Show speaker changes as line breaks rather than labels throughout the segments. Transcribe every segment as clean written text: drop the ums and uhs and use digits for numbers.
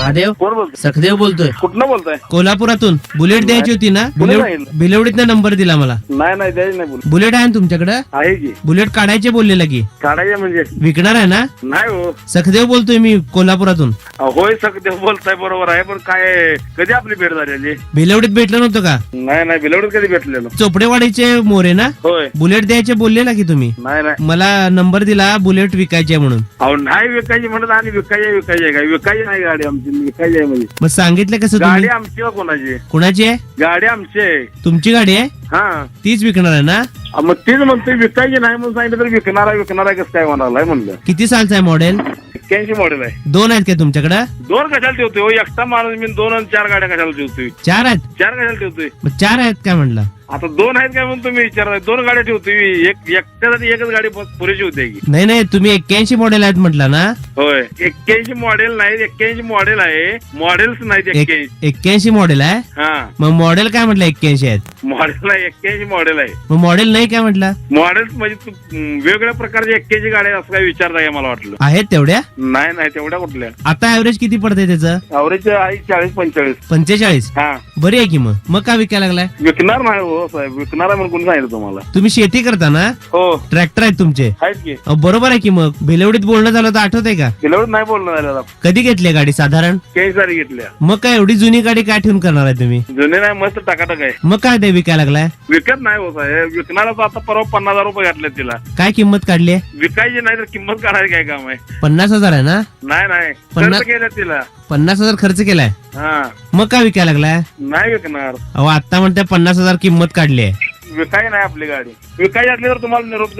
महादेव
कोण बोलतोय?
सखदेव बोलतोय.
कुठनं बोलताय?
कोल्हापुरातून बुलेट द्यायची होती ना? बिलवडीतनं नंबर दिला मला.
नाही द्यायची नाही बोल.
बुलेट आहे ना तुमच्याकडे?
आहे की
बुलेट काढायचे बोललेला की
काढायचे म्हणजे
विकणार आहे ना?
नाही हो.
सखदेव बोलतोय मी कोल्हापुरातून.
होय सगळे बोलताय बरोबर आहे, पण काय कधी आपली भेट झालेली?
बिलवडीत भेटलं नव्हतं का?
नाही बिलवडीत कधी भेटलेलो?
चोपडेवाडीचे मोरे ना?
होय.
बुलेट द्यायचे बोललेला की तुम्ही?
नाही
मला नंबर दिला बुलेट विकायचे म्हणून.
अहो नाही विकायची म्हणत आणि विकायची काय? विकायची नाही गाडी आमची, विकायची आहे म्हणजे.
मग सांगितलं कसं
गाडी
तुम्ही?
आमची का कोणाची?
कुणाची आहे?
गाडी आमची आहे.
तुमची गाडी आहे?
हा
तीच विकणार आहे ना?
मग तीच म्हणतोय विकायची नाही म्हणून सांगितलं तर विकणार आहे कसं काय म्हणालाय म्हणलं.
किती सालचा आहे मॉडेल?
81 मॉडेल आहे.
2 आहेत का तुमच्याकडे?
2 कशाला ठेवतोय हो? एकटा माणूस मी 2 आणि 4 गाड्या कशाला ठेवतोय?
4 आहेत?
4 कशाला ठेवतोय?
मग 4 आहेत काय म्हणलं?
आता 2 आहेत काय म्हणून तुम्ही विचारताय? 2 गाड्या ठेवतोय. एकट्यासाठी एकच गाडी पुरेशी होते की?
नाही तुम्ही 81 मॉडेल आहेत म्हटलं ना?
होय. 81 मॉडेल नाही, 81 मॉडेल आहे. मॉडेल्स नाहीत 81.
81 मॉडेल आहे?
हा
मग मॉडेल काय म्हटलं 81 आहेत?
मॉडेल नाही, 81 मॉडेल आहे.
मग मॉडेल नाही काय म्हटलं?
मॉडेल्स म्हणजे वेगवेगळ्या प्रकारचे 81 गाड्या असं काय विचारताय मला वाटलं.
आहेत तेवढ्या?
नाही तेवढ्या कुठल्या?
आता ऍव्हरेज किती पडतंय त्याचं?
अवरेज आहे 40-45.
45?
हा
बरी आहे की मग का विकायला लागलाय?
विकणार नाही हो साहेब, विकणार आहे म्हणून कोणी सांगितलं तुम्हाला?
तुम्ही शेती करता ना?
हो.
ट्रॅक्टर आहेत तुमचे?
आहेत की.
बरोबर आहे की. मग भिलवडीत बोलणं झालं तर आठवतंय का?
किलोमीटर नाही बोलणं झालं.
कधी घेतली गाडी साधारण?
40 सारी घेतल्या.
मग काय एवढी जुनी गाडी काय ठेवून करणार आहे तुम्ही?
जुने नाही, मस्त टाकाटक आहे.
मग काय ते विकायला लागलाय?
विकत नाही हो साहेब, विकणारा तर आता परवा 50,000 रुपये घातले तिला.
काय किंमत काढली आहे?
विकायची नाही तर किंमत काढायची काय काम आहे?
50,000 आहे ना?
नाही
पन्नास-
खर्च केलं तिला.
50,000 खर्च केलाय?
हा
मग काय विकायला लागलाय?
नाही विकणार.
अहो आता म्हणते 50,000 किंमत काढली आहे.
विकाय नाही आपली गाडी. विकायची असली तर तुम्हाला निरोप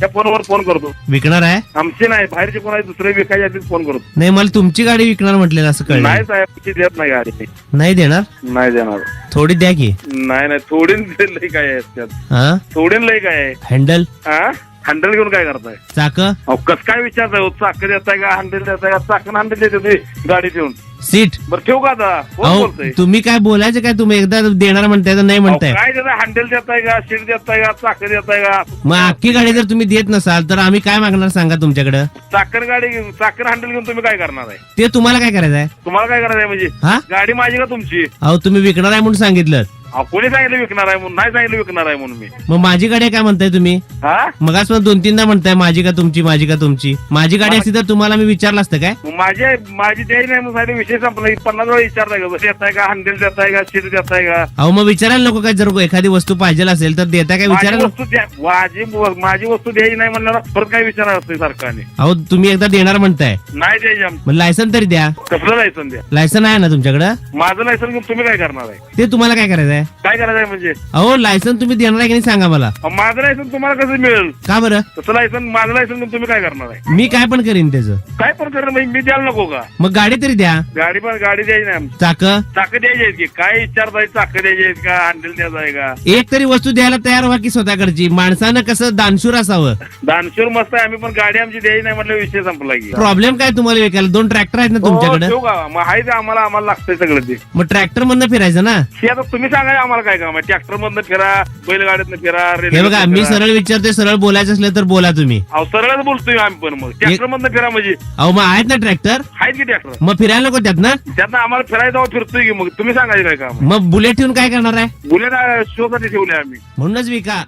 त्या फोनवर फोन करतो.
विकणार आहे?
आमची नाही, बाहेरचे कोणाची दुसरे विकायची असली फोन करतो.
नाही मला तुमची गाडी विकणार म्हटलेलं असं कळलं.
नाही साहेब, ती देत नाही गाडी.
नाही देणार?
नाही देणार.
थोडी द्या की.
नाही थोडीन लई काय आहे त्यात?
हा
थोडीन लई काय आहे?
हँडल
हा हँडल घेऊन काय करताय?
चाक
अहो कस काय विचारताय हो? चाक देताय का हँडल देताय का? चाकन हँडल देते तुम्ही गाडी ठेवून.
सीट?
बरं ठेवू का आता? कोण
अहो
बोलतोय?
तुम्ही काय बोलायचं काय? तुम्ही एकदा देणार म्हणताय तर नाही
अहो,
म्हणताय.
काय देताय? हँडल देताय का? सीट देताय का? चाक देताय का?
मग अख्खी गाडी जर तुम्ही देत नसाल तर आम्ही काय मागणार सांगा तुमच्याकडे?
चाकन गाडी घेऊन चाकन हँडल घेऊन तुम्ही काय करणार आहे?
ते तुम्हाला काय करायचं आहे?
तुम्हाला काय करायचं आहे म्हणजे?
हा
गाडी माझी का तुमची?
अहो तुम्ही विकणार आहे म्हणून सांगितलं.
अहो, कोणी सांगितलं विकणार आहे म्हणून? नाही सांगितलं विकणार आहे म्हणून मी.
मग माझी गाडी आहे काय म्हणताय तुम्ही?
हा
मगाच पण 2-3दा म्हणताय माझी का तुमची, माझी का तुमची. माझी गाडी असती तर तुम्हाला मी विचारलं असतं काय?
मग माझी द्यायची नाही म्हणून सांगितलं, विषय संपला. 50 वेळा विचारताय का? देताय का? हँडल देताय का? सीट देताय का?
अहो मग विचारायला नको काय? जर एखादी वस्तू पाहिजे असेल तर देताय काय?
माझी
विचारायला
वस्तू द्या. माझी वस्तू द्यायची नाही म्हणल्यावर परत काय विचारायला असतोय सरकारने?
अहो तुम्ही एकदा देणार म्हणताय,
नाही द्यायची आमची.
मग लायसन तरी द्या.
कसलं लायसन द्या?
लायसन आहे ना तुमच्याकडे?
माझं लायसन घेऊन तुम्ही काय करणार आहे?
ते तुम्हाला काय करायचं आहे?
काय करायचं आहे म्हणजे?
अहो लायसन तुम्ही देणार आहे की नाही सांगा मला.
माझं लायसन तुम्हाला कसं मिळेल?
का बरं?
तसं लायसन माझं लायसन घेऊन तुम्ही काय करणार आहे?
मी काय पण करीन त्याचं.
काय पण करणार म्हणजे मी द्यायला नको का?
मग गाडी तरी द्या.
गाडी द्यायची नाही आमची.
चाक
चाक द्यायची आहेत की काय? विचारताय चाक द्यायची आहेत का? हँडल द्यायचं आहे का?
एक तरी वस्तू द्यायला तयार व्हा की स्वतःकडची. माणसानं कसं दानशूर असावं.
दानशूर मस्त आहे आम्ही, पण गाडी आमची द्यायची नाही म्हटलं विषय संपला की.
प्रॉब्लेम काय तुम्हाला विकायला? 2 ट्रॅक्टर आहेत ना तुमच्याकडे?
हो, ठेवू का? मग आहे ते आम्हाला लागतंय सगळं ते.
मग ट्रॅक्टर मधनं फिरायचं ना?
हे आता तुम्ही सांगा आम्हाला काय काम आहे? ट्रॅक्टर मधनं फिरा, बैलगाडीतनं फिरा,
हे बघा मी सरळ विचारते, सरळ बोलायचं असलं तर बोला तुम्ही.
अहो सरळच बोलतोय आम्ही, पण मग ट्रॅक्टर मधनं फिरा म्हणजे
अहो मग आहेत ना ट्रॅक्टर?
आहेत की ट्रॅक्टर?
मग फिरायला नको त्यात ना?
त्यातनं आम्हाला फिरायचं फिरतोय की. मग तुम्ही सांगायचं काय काम?
मग बुलेट ठेवून काय करणार आहे?
बुलेट शो साठी ठेवले आम्ही.
म्हणूनच विका.